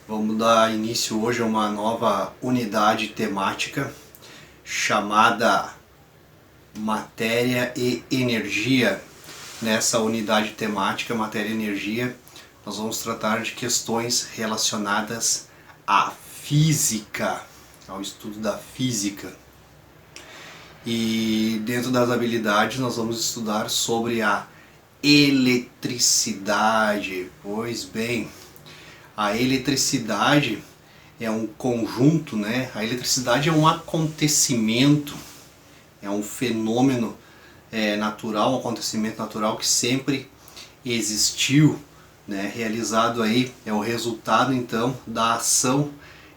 Vamos dar início hoje a uma nova unidade temática chamada Matéria e Energia. Nessa unidade temática, Matéria e Energia, nós vamos tratar de questões relacionadas à física, ao estudo da física. E dentro das habilidades nós vamos estudar sobre a eletricidade. Pois bem, a eletricidade é um conjunto, né? A eletricidade é um acontecimento, é um fenômeno natural, um acontecimento natural que sempre existiu, né? Realizado aí, é o resultado então da ação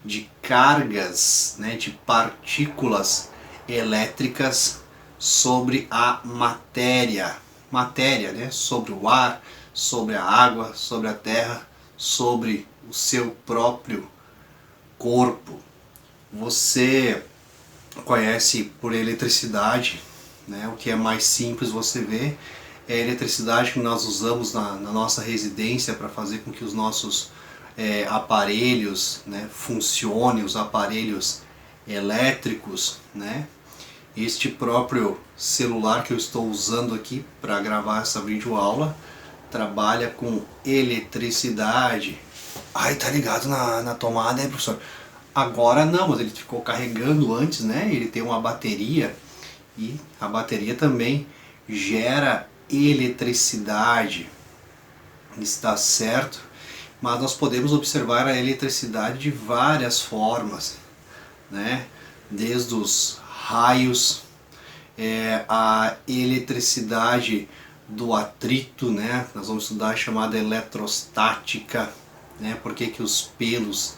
de cargas, né? De partículas elétricas sobre a matéria, né? Sobre o ar, sobre a água, sobre a terra, sobre o seu próprio corpo. Você conhece por eletricidade, né? O que é mais simples você vê é a eletricidade que nós usamos na nossa residência para fazer com que os nossos aparelhos, né, funcionem, os aparelhos elétricos, né? Este próprio celular que eu estou usando aqui para gravar essa videoaula trabalha com eletricidade. Ai, tá ligado na tomada, né, professor? Agora não, mas ele ficou carregando antes, né? Ele tem uma bateria e a bateria também gera eletricidade. Está certo? Mas nós podemos observar a eletricidade de várias formas, né? Desde os raios, a eletricidade do atrito, né? Nós vamos estudar a chamada eletrostática, né? Por que os pelos,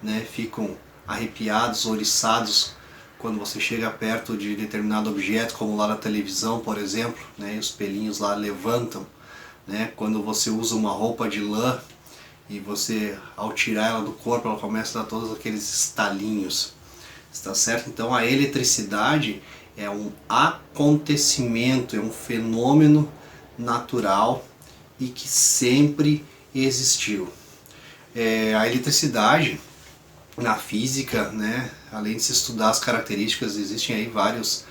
né, ficam arrepiados, oriçados quando você chega perto de determinado objeto, como lá na televisão, por exemplo, né? E os pelinhos lá levantam, né? Quando você usa uma roupa de lã e você, ao tirar ela do corpo, ela começa a dar todos aqueles estalinhos. Está certo? Então a eletricidade é um acontecimento, é um fenômeno natural e que sempre existiu. A eletricidade na física, né, além de se estudar as características, existem aí vários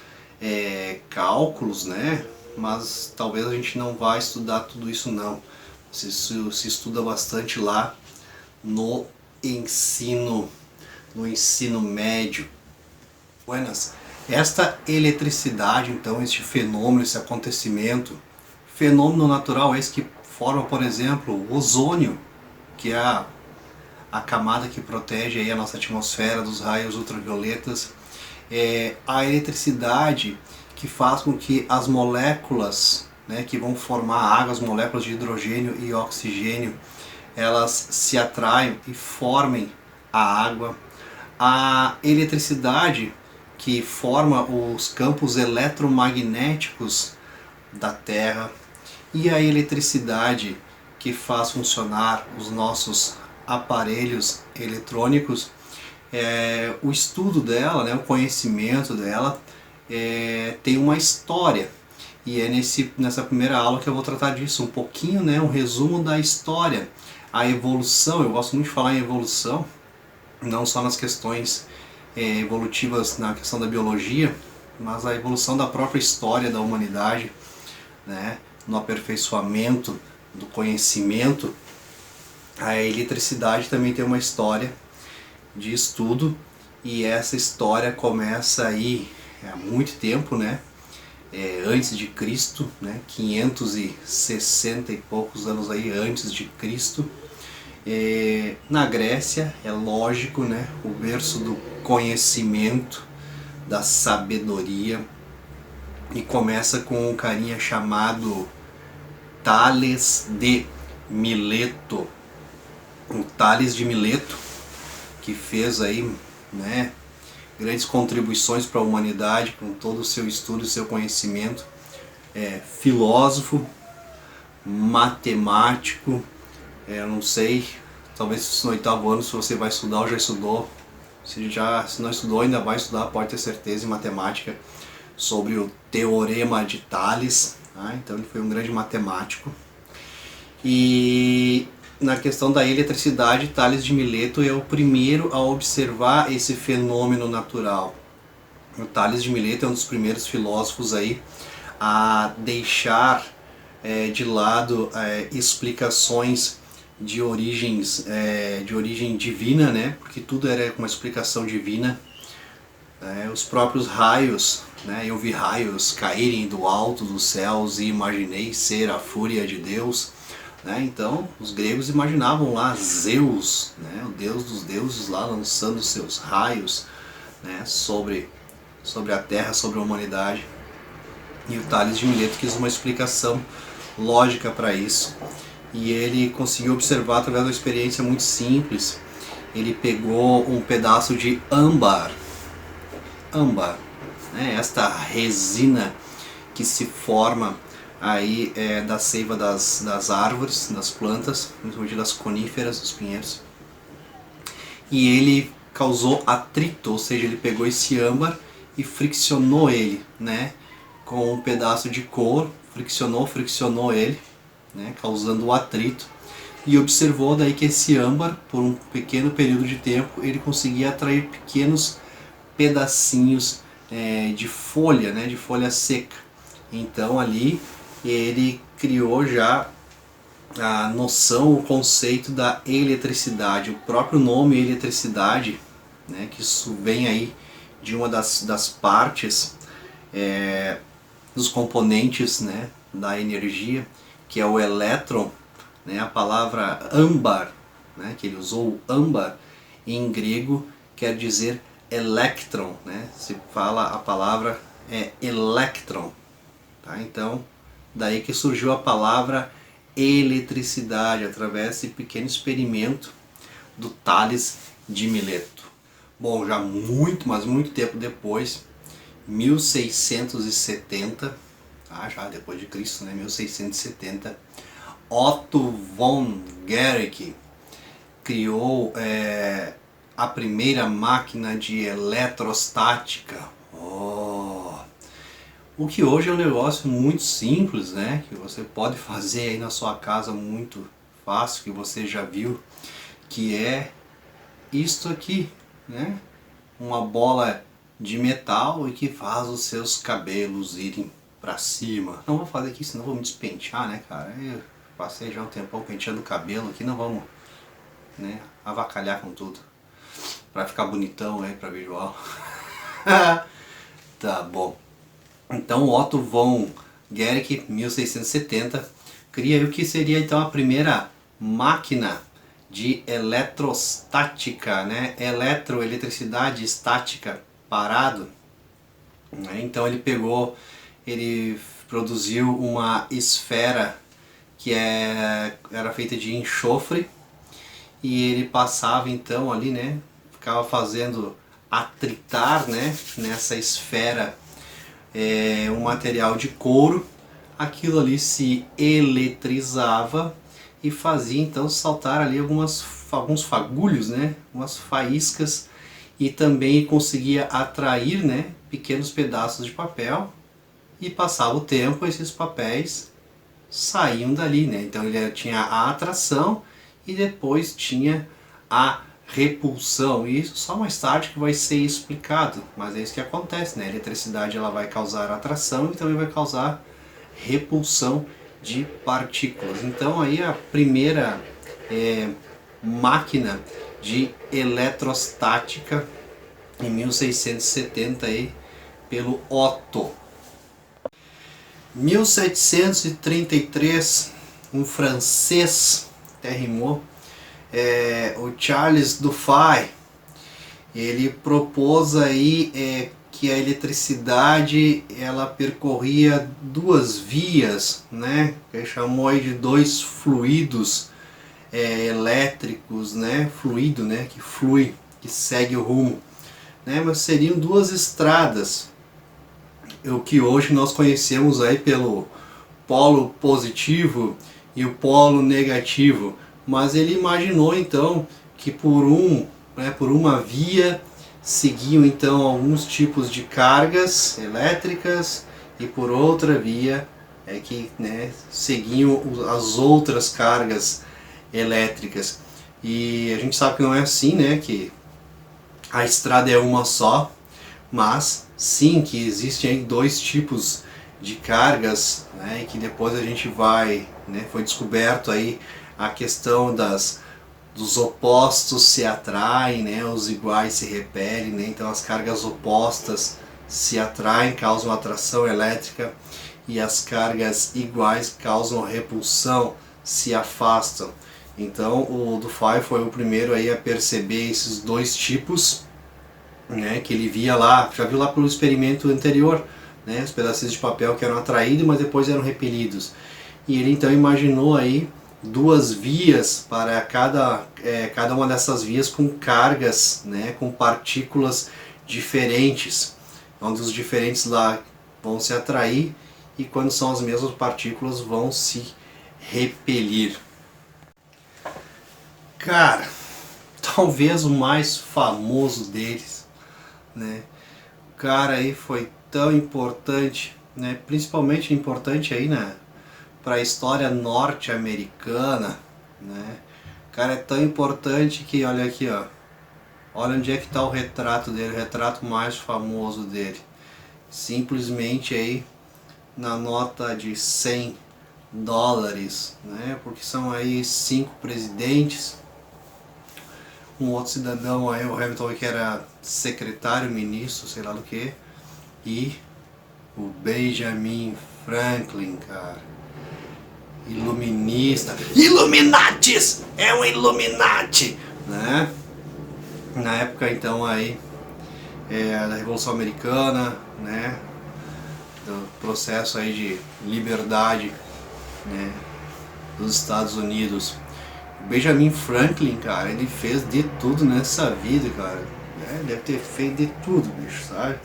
cálculos, né, mas talvez a gente não vá estudar tudo isso não. Se estuda bastante lá no ensino médio. Buenas. Esta eletricidade, então, este fenômeno, esse acontecimento, fenômeno natural esse que forma, por exemplo, o ozônio, que é a camada que protege aí a nossa atmosfera dos raios ultravioletas, a eletricidade que faz com que as moléculas, né, que vão formar a água, as moléculas de hidrogênio e oxigênio, elas se atraiam e formem a água. A eletricidade que forma os campos eletromagnéticos da Terra e a eletricidade que faz funcionar os nossos aparelhos eletrônicos. O estudo dela, né, o conhecimento dela tem uma história, e é nessa primeira aula que eu vou tratar disso um pouquinho, né, um resumo da história, a evolução. Eu gosto muito de falar em evolução, não só nas questões evolutivas na questão da biologia, mas a evolução da própria história da humanidade, né, no aperfeiçoamento do conhecimento. A eletricidade também tem uma história de estudo, e essa história começa aí há muito tempo, né, antes de Cristo, né, 560 e poucos anos aí antes de Cristo. Na Grécia, é lógico, né, o berço do conhecimento, da sabedoria, e começa com um carinha chamado Tales de Mileto. O Tales de Mileto, que fez aí, né, grandes contribuições para a humanidade com todo o seu estudo e seu conhecimento, filósofo, matemático. Não sei, talvez no 8º ano, se você vai estudar ou já estudou, se não estudou ainda vai estudar, pode ter certeza, em matemática, sobre o Teorema de Tales. Então ele foi um grande matemático. E na questão da eletricidade, Tales de Mileto é o primeiro a observar esse fenômeno natural. O Tales de Mileto é um dos primeiros filósofos aí a deixar de lado explicações de de origem divina, né? Porque tudo era uma explicação divina. Os próprios raios, né? Eu vi raios caírem do alto dos céus e imaginei ser a fúria de Deus. Então, os gregos imaginavam lá Zeus, né? O deus dos deuses lá lançando seus raios, né? sobre a Terra, sobre a humanidade. E o Tales de Mileto quis uma explicação lógica para isso. E ele conseguiu observar através de uma experiência muito simples. Ele pegou um pedaço de âmbar, né? Esta resina que se forma aí da seiva das árvores, das plantas, principalmente das coníferas, dos pinheiros. E ele causou atrito, ou seja, ele pegou esse âmbar e friccionou ele, né, com um pedaço de couro, friccionou ele, né, causando o atrito, e observou daí que esse âmbar, por um pequeno período de tempo, ele conseguia atrair pequenos pedacinhos de folha, né, de folha seca. Então ali ele criou já a noção, o conceito da eletricidade. O próprio nome eletricidade, né, que isso vem aí de uma das partes dos componentes, né, da energia, que é o elétron, né, a palavra âmbar, né, que ele usou âmbar, em grego quer dizer elétron, né, se fala a palavra elétron, tá? Então, daí que surgiu a palavra eletricidade, através desse pequeno experimento do Tales de Mileto. Bom, já mas muito tempo depois, 1670, já depois de Cristo, né, 1670, Otto von Guericke criou a primeira máquina de eletrostática. O que hoje é um negócio muito simples, né, que você pode fazer aí na sua casa muito fácil, que você já viu, que é isto aqui, né, uma bola de metal e que faz os seus cabelos irem pra cima. Não vou fazer aqui, senão vou me despentear, né, cara? Eu passei já um tempão penteando o cabelo aqui, não vamos, né, avacalhar com tudo, pra ficar bonitão aí pra visual. Tá bom. Então Otto von Guericke, 1670, cria o que seria então a primeira máquina de eletrostática, né? Eletricidade estática, parado. Então ele produziu uma esfera que era feita de enxofre, e ele passava então ali, né? Ficava fazendo atritar, né, nessa esfera um material de couro. Aquilo ali se eletrizava e fazia então saltar ali alguns fagulhos, né, umas faíscas, e também conseguia atrair, né, pequenos pedaços de papel, e passava o tempo, esses papéis saíam dali, né? Então ele tinha a atração e depois tinha a repulsão, e isso só mais tarde que vai ser explicado, mas é isso que acontece, né? A eletricidade ela vai causar atração e também vai causar repulsão de partículas. Então aí a primeira máquina de eletrostática em 1670 aí, pelo Otto. 1733, um francês, até rimou, o Charles Dufay, ele propôs aí que a eletricidade ela percorria duas vias, né? Ele chamou aí de dois fluidos elétricos, né? Fluido, né? Que flui, que segue o rumo, né? Mas seriam duas estradas, o que hoje nós conhecemos aí pelo polo positivo e o polo negativo. Mas ele imaginou então que por uma via seguiam então alguns tipos de cargas elétricas, e por outra via seguiam as outras cargas elétricas. E a gente sabe que não é assim, né, que a estrada é uma só, mas sim que existem aí dois tipos de cargas, né, e que depois a gente vai, né, foi descoberto aí a questão dos opostos se atraem, né, os iguais se repelem, né, então as cargas opostas se atraem, causam atração elétrica, e as cargas iguais causam repulsão, se afastam. Então o Dufay foi o primeiro aí a perceber esses dois tipos, né, que ele via lá, já viu lá pelo experimento anterior, né, os pedacinhos de papel que eram atraídos, mas depois eram repelidos. E ele então imaginou aí duas vias para cada uma dessas vias com cargas, né, com partículas diferentes, onde os diferentes lá vão se atrair e quando são as mesmas partículas vão se repelir. Cara, talvez o mais famoso deles, né? O cara aí foi tão importante, né? Principalmente importante aí para a história norte-americana, né? O cara é tão importante que olha aqui, ó. Olha onde é que está o retrato dele, o retrato mais famoso dele. Simplesmente aí na nota de 100 dólares, né? Porque são aí 5 presidentes. Um outro cidadão aí, o Hamilton, que era secretário, ministro, sei lá do que, e o Benjamin Franklin, cara, iluminista, Illuminatis, é um Illuminati, né? Na época então aí da Revolução Americana, né? Do processo aí de liberdade, né? Dos Estados Unidos. Benjamin Franklin, cara, ele fez de tudo nessa vida, cara. Deve ter feito de tudo, bicho, sabe?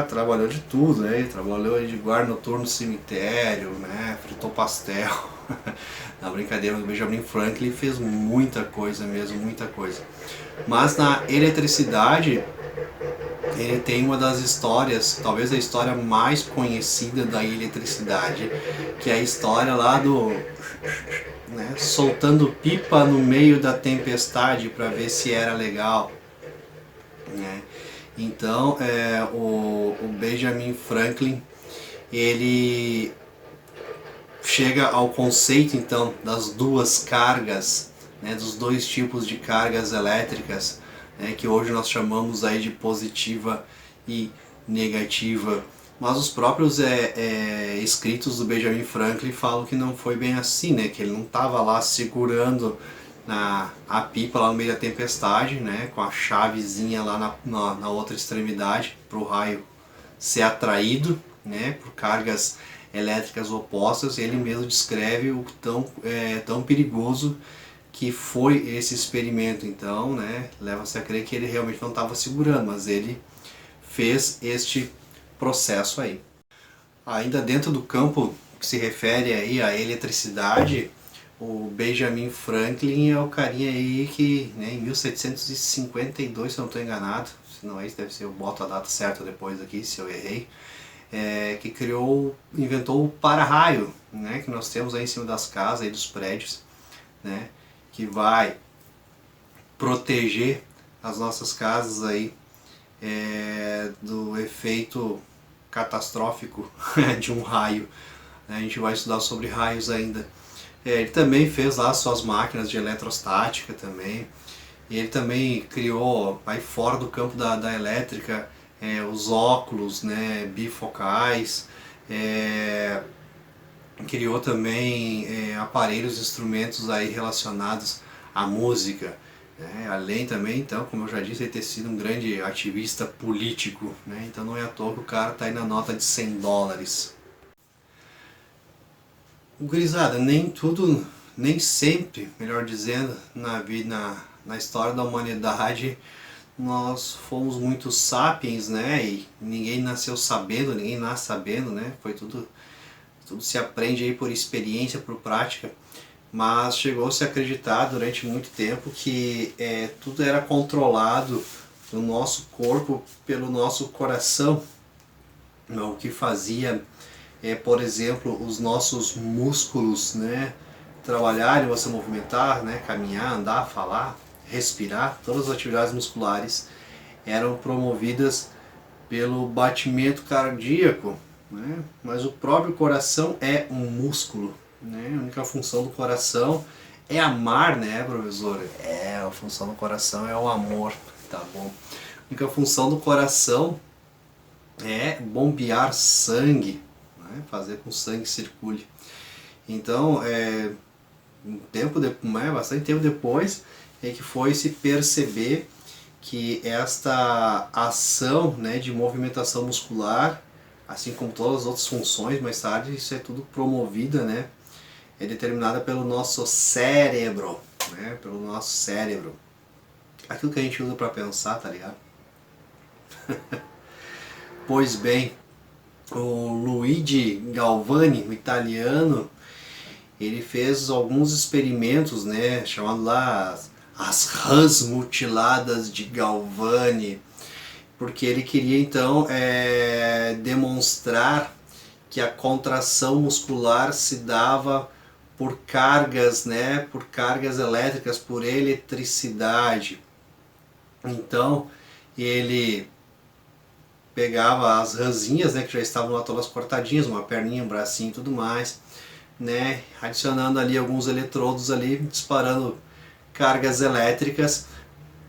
Trabalhou de tudo, né? Ele trabalhou de guarda noturno no cemitério, né? Fritou pastel. Na brincadeira, o Benjamin Franklin fez muita coisa mesmo, muita coisa. Mas na eletricidade, ele tem uma das histórias, talvez a história mais conhecida da eletricidade, que é a história lá do... né, soltando pipa no meio da tempestade para ver se era legal, né? Então o Benjamin Franklin, ele chega ao conceito então das duas cargas, né, dos dois tipos de cargas elétricas, né, que hoje nós chamamos aí de positiva e negativa. Mas os próprios escritos do Benjamin Franklin falam que não foi bem assim, né? Que ele não estava lá segurando a pipa lá no meio da tempestade, né? Com a chavezinha lá na outra extremidade para o raio ser atraído, né? Por cargas elétricas opostas. Ele mesmo descreve o tão perigoso que foi esse experimento. Então, né? Leva-se a crer que ele realmente não estava segurando, mas ele fez este processo aí. Ainda dentro do campo que se refere aí à eletricidade, o Benjamin Franklin é o carinha aí que, né, em 1752, se eu não estou enganado, se não é isso, deve ser, eu boto a data certa depois aqui, se eu errei, que inventou o para-raio, né, que nós temos aí em cima das casas, aí dos prédios, né, que vai proteger as nossas casas aí do efeito catastrófico de um raio. A gente vai estudar sobre raios ainda. Ele também fez lá suas máquinas de eletrostática também. E ele também criou, aí fora do campo da elétrica, os óculos, né, bifocais. Criou também aparelhos, instrumentos aí relacionados à música. Além também, então, como eu já disse, ele ter sido um grande ativista político, né? Então não é à toa que o cara está aí na nota de 100 dólares. Gurizada, nem sempre, melhor dizendo, na história da humanidade, nós fomos muito sapiens, né? E ninguém nasceu sabendo, ninguém nasce sabendo, né? Foi tudo se aprende aí por experiência, por prática. Mas chegou-se a acreditar durante muito tempo que tudo era controlado no nosso corpo pelo nosso coração. O que fazia, por exemplo, os nossos músculos, né, trabalhar, de você movimentar, né, caminhar, andar, falar, respirar, todas as atividades musculares eram promovidas pelo batimento cardíaco, né? Mas o próprio coração é um músculo, né? A única função do coração é amar, né, professor? A função do coração é o amor, tá bom? A única função do coração é bombear sangue, né? Fazer com que o sangue circule. Então, bastante tempo depois é que foi se perceber que esta ação, né, de movimentação muscular, assim como todas as outras funções, mais tarde isso é tudo promovida, né, é determinada pelo nosso cérebro, né, pelo nosso cérebro. Aquilo que a gente usa para pensar, tá ligado? Pois bem, o Luigi Galvani, o italiano, ele fez alguns experimentos, né, chamado lá as rãs mutiladas de Galvani, porque ele queria então demonstrar que a contração muscular se dava por cargas, né, por cargas elétricas, por eletricidade. Então ele pegava as rãzinhas, né, que já estavam lá todas cortadinhas, uma perninha, um bracinho e tudo mais, né, adicionando ali alguns eletrodos ali, disparando cargas elétricas,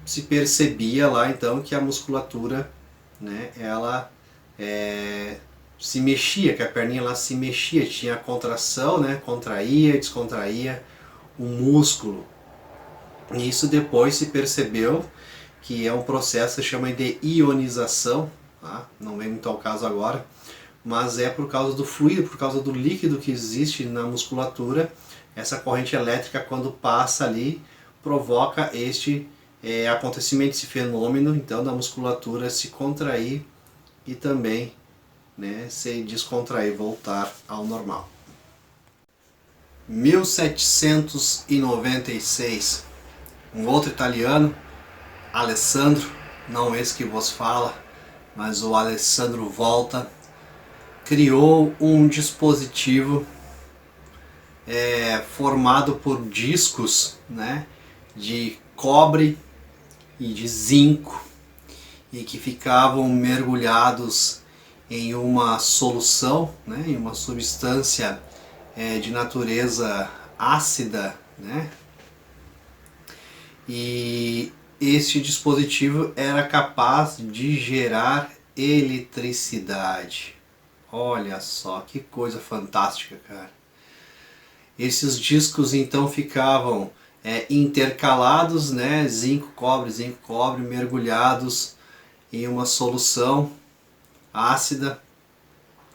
se percebia lá então que a musculatura, né, ela se mexia, que a perninha lá se mexia, tinha a contração, né, contraía, descontraía o músculo. E isso depois se percebeu que é um processo que se chama de ionização, tá? Não vem muito ao caso agora, mas é por causa do fluido, por causa do líquido que existe na musculatura. Essa corrente elétrica, quando passa ali, provoca este acontecimento, esse fenômeno, então, da musculatura se contrair e também, né, se descontrair, voltar ao normal. 1796, um outro italiano, Alessandro, não esse que vos fala, mas o Alessandro Volta, criou um dispositivo formado por discos, né, de cobre e de zinco, e que ficavam mergulhados em uma solução, né, em uma substância de natureza ácida, né, e este dispositivo era capaz de gerar eletricidade. Olha só que coisa fantástica, cara. Esses discos então ficavam intercalados, né, zinco, cobre, mergulhados em uma solução ácida,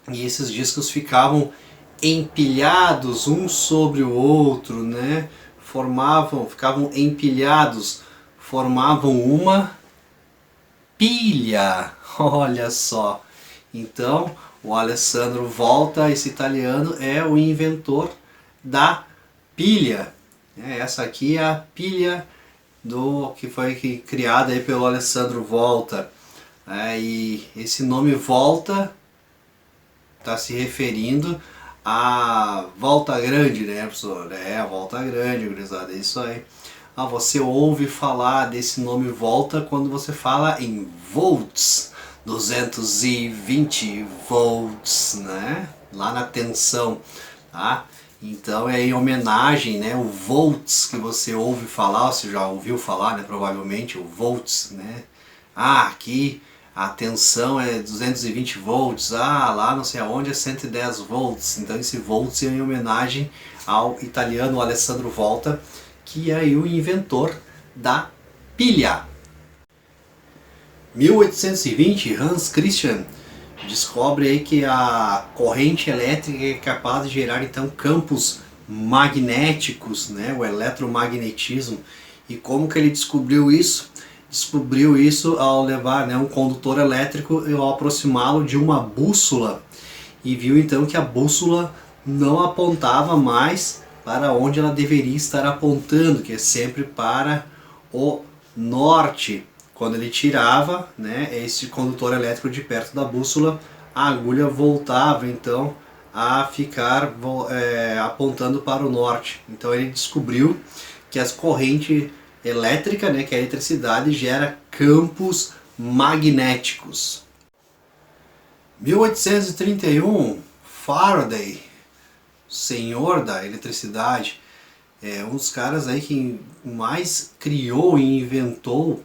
e esses discos ficavam empilhados um sobre o outro, né, ficavam empilhados, formavam uma pilha. Olha só. Então, o Alessandro Volta, esse italiano, é o inventor da pilha. Essa aqui é a pilha que foi criada aí pelo Alessandro Volta. E esse nome Volta está se referindo à Volta Grande, né, professor? A Volta Grande, gurizada, é isso aí. Você ouve falar desse nome Volta quando você fala em volts, 220 volts, né? Lá na tensão, tá? Então é em homenagem, né? O volts que você ouve falar, você já ouviu falar, né? Provavelmente o volts, né? Aqui a tensão é 220 volts, lá não sei aonde é 110 volts. Então esse volts é em homenagem ao italiano Alessandro Volta, que é aí o inventor da pilha. 1820, Hans Christian descobre aí que a corrente elétrica é capaz de gerar então campos magnéticos, né, o eletromagnetismo. E como que ele descobriu isso? Descobriu isso ao levar, né, um condutor elétrico e ao aproximá-lo de uma bússola, e viu então que a bússola não apontava mais para onde ela deveria estar apontando, que é sempre para o norte. Quando ele tirava, né, esse condutor elétrico de perto da bússola, a agulha voltava então a ficar apontando para o norte. Então ele descobriu que as correntes elétricas, né, que a eletricidade gera campos magnéticos. 1831, Faraday, senhor da eletricidade, é um dos caras aí que mais criou e inventou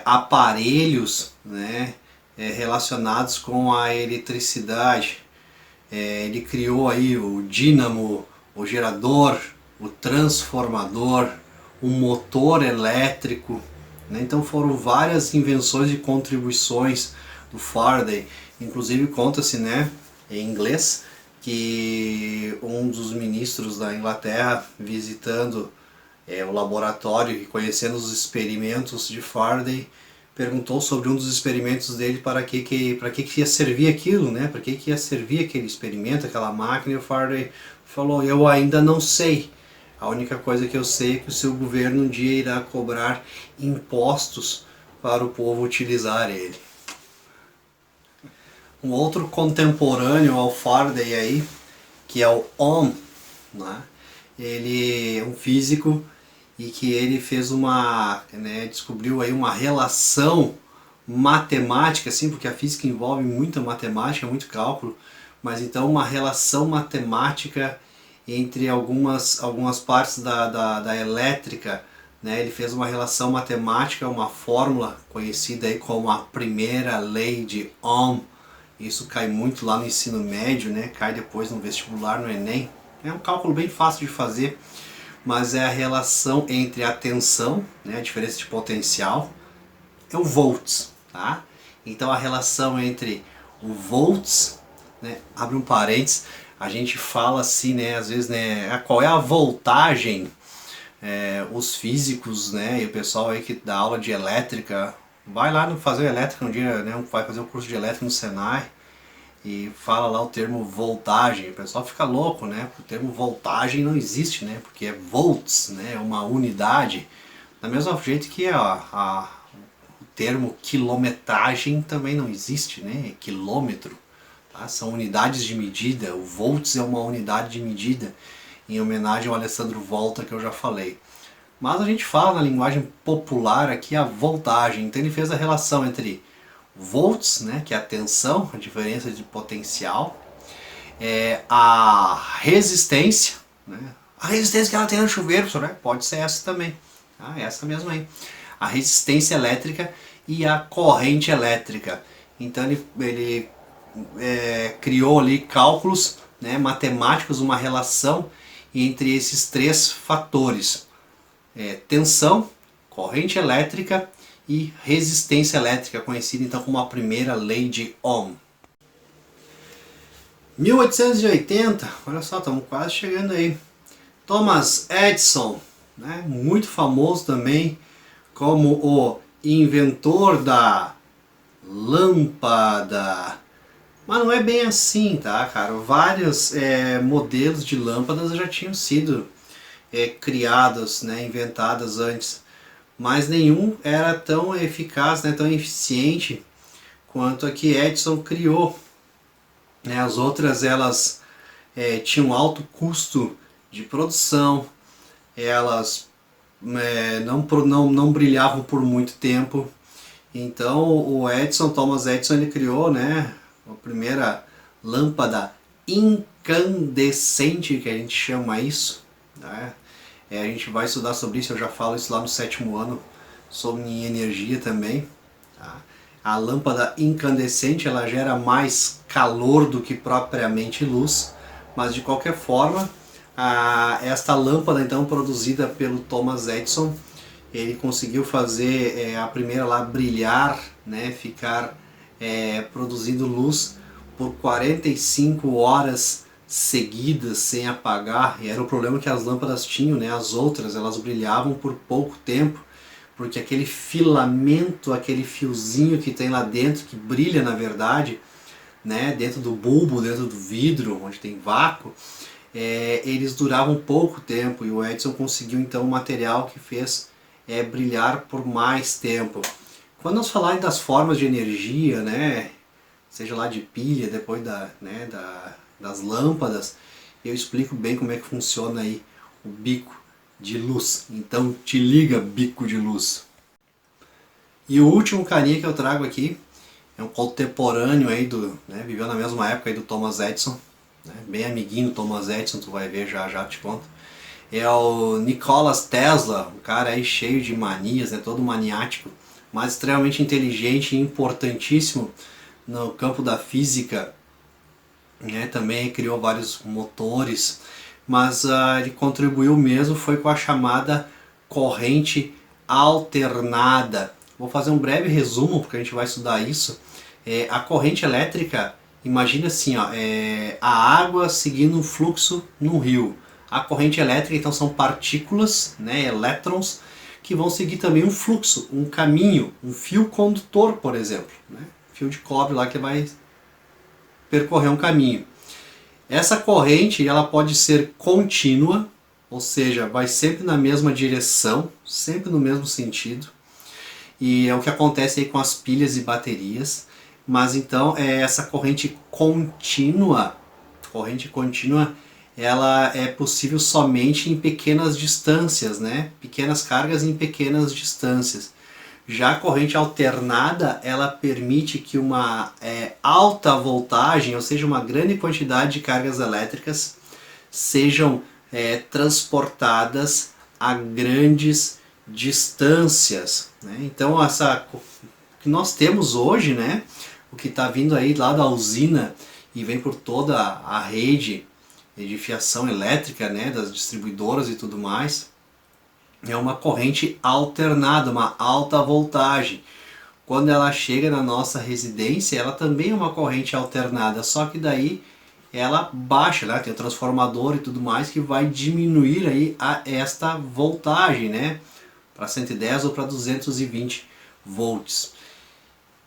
aparelhos, né, relacionados com a eletricidade. Ele criou aí o dínamo, o gerador, o transformador, o motor elétrico, né? Então foram várias invenções e contribuições do Faraday. Inclusive conta-se, né, em inglês, que um dos ministros da Inglaterra, visitando o laboratório e conhecendo os experimentos de Faraday, perguntou sobre um dos experimentos dele para que ia servir aquilo, né? Para que ia servir aquele experimento, aquela máquina, e o Faraday falou: eu ainda não sei. A única coisa que eu sei é que o seu governo um dia irá cobrar impostos para o povo utilizar ele. Um outro contemporâneo ao Faraday aí, que é o Ohm, né? Ele é um físico e que ele fez descobriu aí uma relação matemática, assim, porque a física envolve muita matemática, muito cálculo, mas então uma relação matemática entre algumas partes da elétrica, né? Ele fez uma relação matemática, uma fórmula conhecida aí como a primeira lei de Ohm. Isso cai muito lá no ensino médio, né? Cai depois no vestibular, no Enem. É um cálculo bem fácil de fazer, mas é a relação entre a tensão, né, a diferença de potencial, é o volts, tá? Então a relação entre o volts, né, abre um parênteses, a gente fala assim, né, às vezes, né, qual é a voltagem, os físicos, né, e o pessoal aí que dá aula de elétrica, vai lá fazer elétrica um dia, né, vai fazer um curso de elétrica no Senai, e fala lá o termo voltagem, o pessoal fica louco, né? O termo voltagem não existe, né? Porque é volts, né? É uma unidade. Da mesma jeito que o termo quilometragem também não existe, né? É quilômetro, tá? São unidades de medida. O volts é uma unidade de medida, em homenagem ao Alessandro Volta, que eu já falei. Mas a gente fala na linguagem popular aqui a voltagem. Então ele fez a relação entre volts, né, que é a tensão, a diferença de potencial, a resistência, né, a resistência que ela tem no chuveiro, né, pode ser essa também, essa mesmo aí, a resistência elétrica e a corrente elétrica. Então ele criou ali cálculos, né, matemáticos, uma relação entre esses três fatores: tensão, corrente elétrica e resistência elétrica, conhecida então como a primeira lei de Ohm. 1880, olha só, estamos quase chegando aí. Thomas Edison, né, muito famoso também como o inventor da lâmpada. Mas não é bem assim, tá, cara? Vários modelos de lâmpadas já tinham sido criados, né, inventadas antes, mas nenhum era tão eficaz, né, tão eficiente quanto a que Edison criou. Né, as outras elas tinham alto custo de produção, elas não brilhavam por muito tempo. Então o Thomas Edison, ele criou, né, a primeira lâmpada incandescente, que a gente chama isso, né? A gente vai estudar sobre isso, eu já falo isso lá no 7º ano, sobre energia também. Tá? A lâmpada incandescente, ela gera mais calor do que propriamente luz, mas de qualquer forma, esta lâmpada então produzida pelo Thomas Edison, ele conseguiu fazer a primeira lá brilhar, né, ficar produzindo luz por 45 horas seguidas sem apagar. E era o problema que as lâmpadas tinham, né? As outras, elas brilhavam por pouco tempo, porque aquele filamento, aquele fiozinho que tem lá dentro, que brilha na verdade, né, dentro do bulbo, dentro do vidro, onde tem vácuo, eles duravam pouco tempo, e o Edison conseguiu então um material que fez brilhar por mais tempo. Quando nós falarmos das formas de energia, né, seja lá de pilha, depois das lâmpadas, eu explico bem como é que funciona aí o bico de luz. Então te liga, bico de luz. E o último carinha que eu trago aqui é um contemporâneo aí viveu na mesma época aí do Thomas Edison, né, bem amiguinho do Thomas Edison, tu vai ver já já te conto. É o Nikola Tesla, um cara aí cheio de manias, né, todo maniático, mas extremamente inteligente e importantíssimo no campo da física, né, também criou vários motores, mas ele contribuiu mesmo foi com a chamada corrente alternada. Vou fazer um breve resumo, porque a gente vai estudar isso. A corrente elétrica, imagina assim, ó, a água seguindo um fluxo no rio. A corrente elétrica, então, são partículas, né, elétrons, que vão seguir também um fluxo, um caminho, um fio condutor, por exemplo. Né? Fio de cobre lá que vai percorrer um caminho. Essa corrente ela pode ser contínua, ou seja, vai sempre na mesma direção, sempre no mesmo sentido. E é o que acontece aí com as pilhas e baterias. Mas então essa corrente contínua, ela é possível somente em pequenas distâncias, né? Pequenas cargas em pequenas distâncias. Já a corrente alternada, ela permite que uma alta voltagem, ou seja, uma grande quantidade de cargas elétricas, sejam transportadas a grandes distâncias. Né? Então, o que nós temos hoje, né? O que está vindo aí lá da usina e vem por toda a rede de fiação elétrica, né? Das distribuidoras e tudo mais, é uma corrente alternada, uma alta voltagem. Quando ela chega na nossa residência, ela também é uma corrente alternada, só que daí ela baixa, né? Tem o transformador e tudo mais que vai diminuir aí esta voltagem, né? Para 110 ou para 220 volts.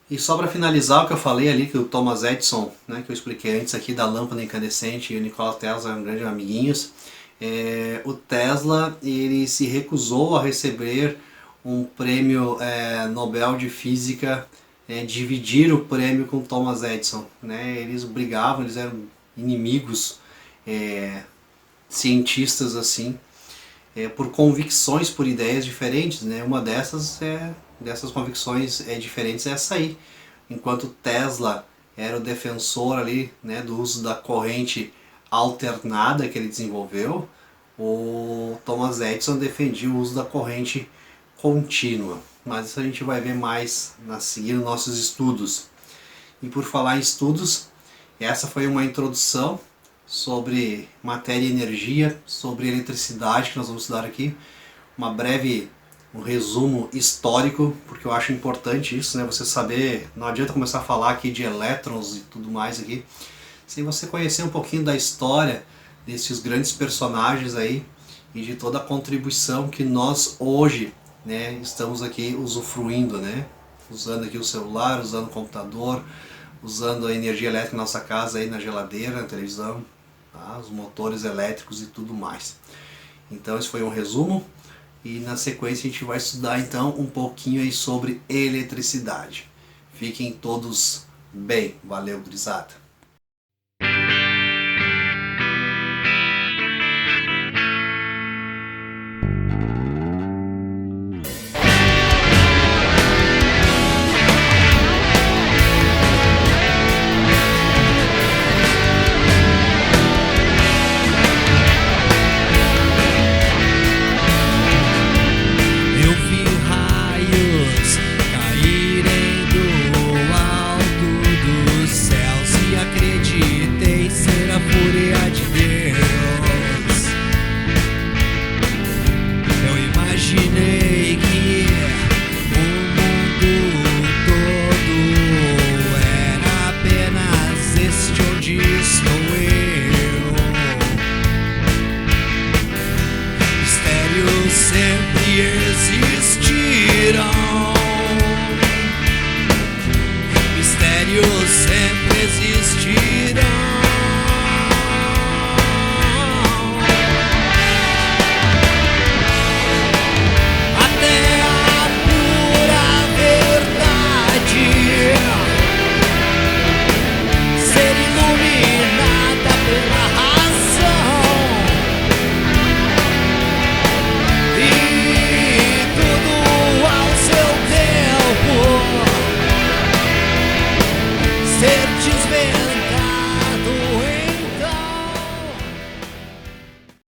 E só para finalizar o que eu falei ali, que o Thomas Edison, né, que eu expliquei antes aqui da lâmpada incandescente, e o Nikola Tesla eram grandes amiguinhos, o Tesla ele se recusou a receber um prêmio Nobel de Física, dividir o prêmio com Thomas Edison. Né? Eles brigavam, eles eram inimigos, cientistas assim, por convicções, por ideias diferentes. Né? Uma dessas convicções diferentes é essa aí. Enquanto Tesla era o defensor ali, né, do uso da corrente alternada que ele desenvolveu, o Thomas Edison defendia o uso da corrente contínua. Mas isso a gente vai ver mais seguindo nossos estudos. E por falar em estudos, essa foi uma introdução sobre matéria e energia, sobre eletricidade que nós vamos estudar aqui. Um resumo histórico, porque eu acho importante isso, né? Você saber, não adianta começar a falar aqui de elétrons e tudo mais aqui, sem você conhecer um pouquinho da história desses grandes personagens aí e de toda a contribuição que nós hoje, né, estamos aqui usufruindo, né? Usando aqui o celular, usando o computador, usando a energia elétrica na nossa casa, aí na geladeira, na televisão, tá? Os motores elétricos e tudo mais. Então esse foi um resumo. E na sequência a gente vai estudar então um pouquinho aí sobre eletricidade. Fiquem todos bem. Valeu, gurizada!